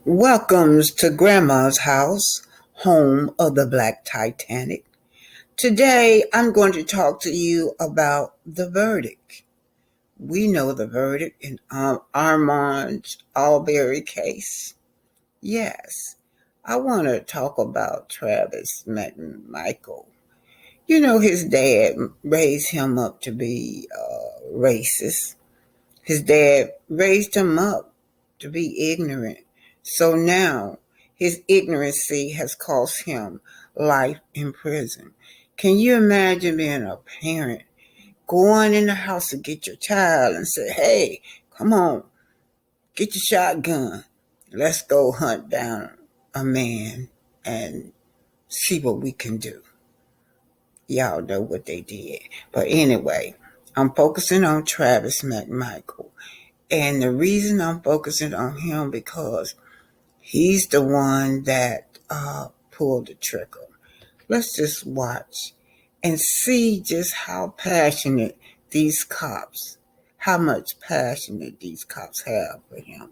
Welcomes to Grandma's house, home of the Black Titanic. Today I'm going to talk to you about the verdict. We know the verdict in Armand's Arbery case. Yes, I want to talk about Travis McMichael. You know, his dad raised him up to be racist. His dad raised him up to be ignorant. So now his ignorancy has cost him life in prison. Can you imagine being a parent going in the house to get your child and say, hey, come on, get your shotgun. Let's go hunt down a man and see what we can do. Y'all know what they did. But anyway, I'm focusing on Travis McMichael. And the reason I'm focusing on him because he's the one that pulled the trigger. Let's just watch and see just how passionate these cops, how much passionate these cops have for him.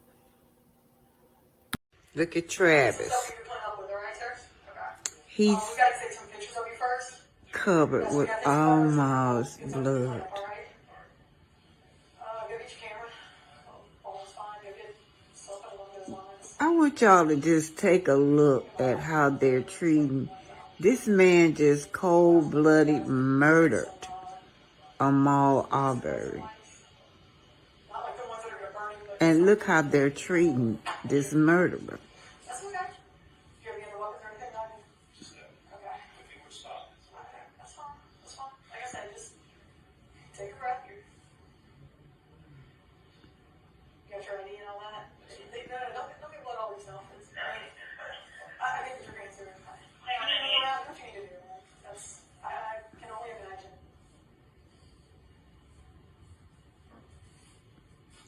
Look at Travis. He's covered with almost blood. I want y'all to just take a look at how they're treating this man. Just cold-blooded murdered Ahmaud Arbery. And look how they're treating this murderer.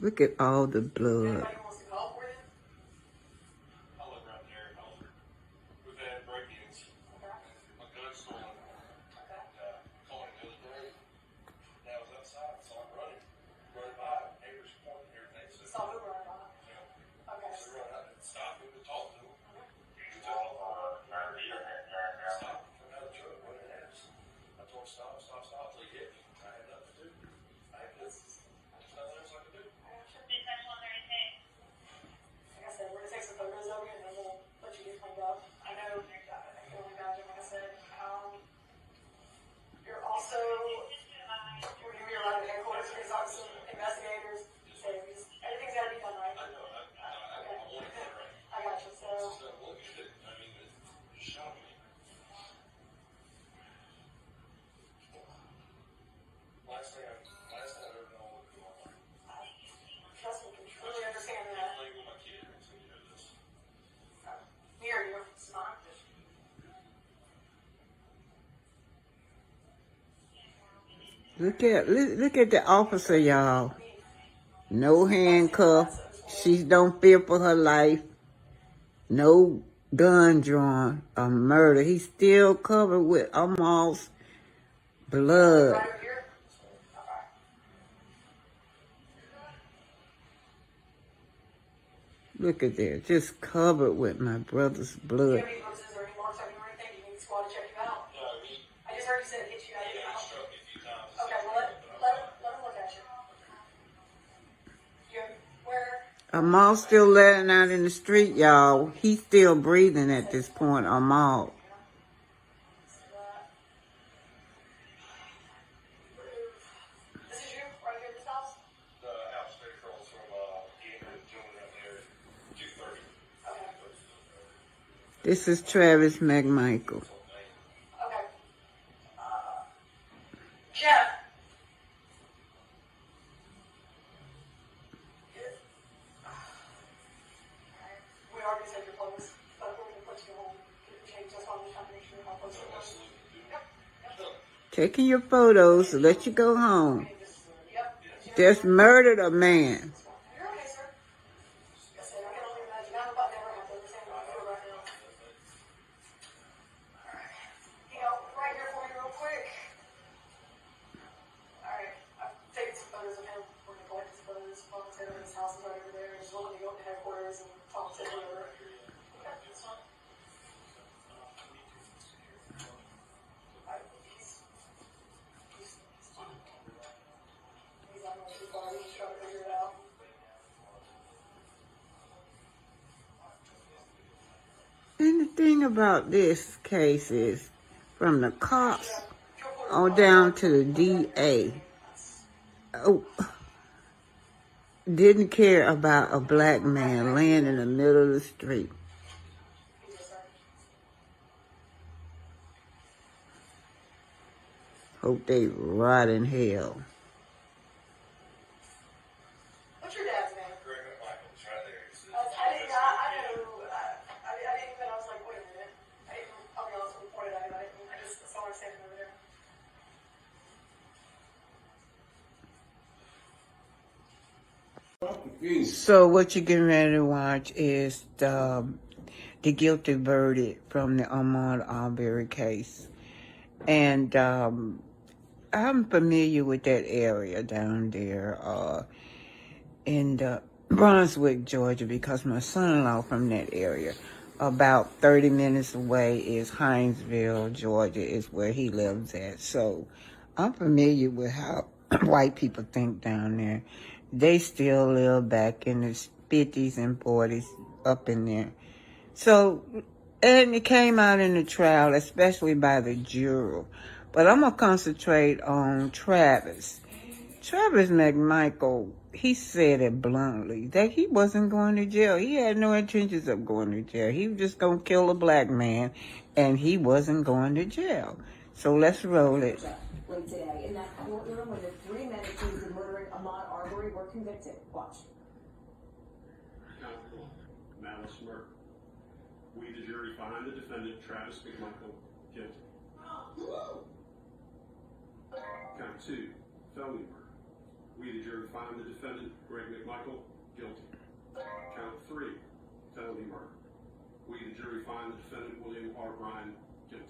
Look at all the blood. Look at the officer, y'all. No handcuff. She don't fear for her life. No gun drawn. A murder. He's still covered with almost blood. Look at that. Just covered with my brother's blood. Ahmaud still laying out in the street, y'all. He's still breathing at this point, Ahmaud. This is Travis McMichael. Taking your photos to let you go home. Just murdered a man. thing about this case is, from the cops on down to the DA, didn't care about a black man laying in the middle of the street. Hope they rot in hell. What's your dad's name? Greg McMichael. It's right there. I did not. I knew. I didn't even. I was like, wait a minute. I'll be honest with you. Pointed at him. I just saw him standing over there. So what you're getting ready to watch is the guilty verdict from the Arbery case. And I'm familiar with that area down there in Brunswick, Georgia, because my son-in-law from that area. About 30 minutes away is Hinesville, Georgia, is where he lives at. So I'm familiar with how white people think down there. They still live back in the 50s and 40s up in there. So, and it came out in the trial, especially by the juror. But I'm going to concentrate on Travis. Travis McMichael, he said it bluntly that he wasn't going to jail. He had no intentions of going to jail. He was just going to kill a black man, and he wasn't going to jail. So let's roll it. Late today, in that courtroom when the three men accused of murdering Ahmaud Arbery were convicted. Watch. Count 1, malice murder. We, the jury, find the defendant, Travis McMichael, guilty. Count 2, felony murder. We, the jury, find the defendant, Greg McMichael, guilty. Count 3, felony murder. We, the jury, find the defendant, William R. Ryan, guilty.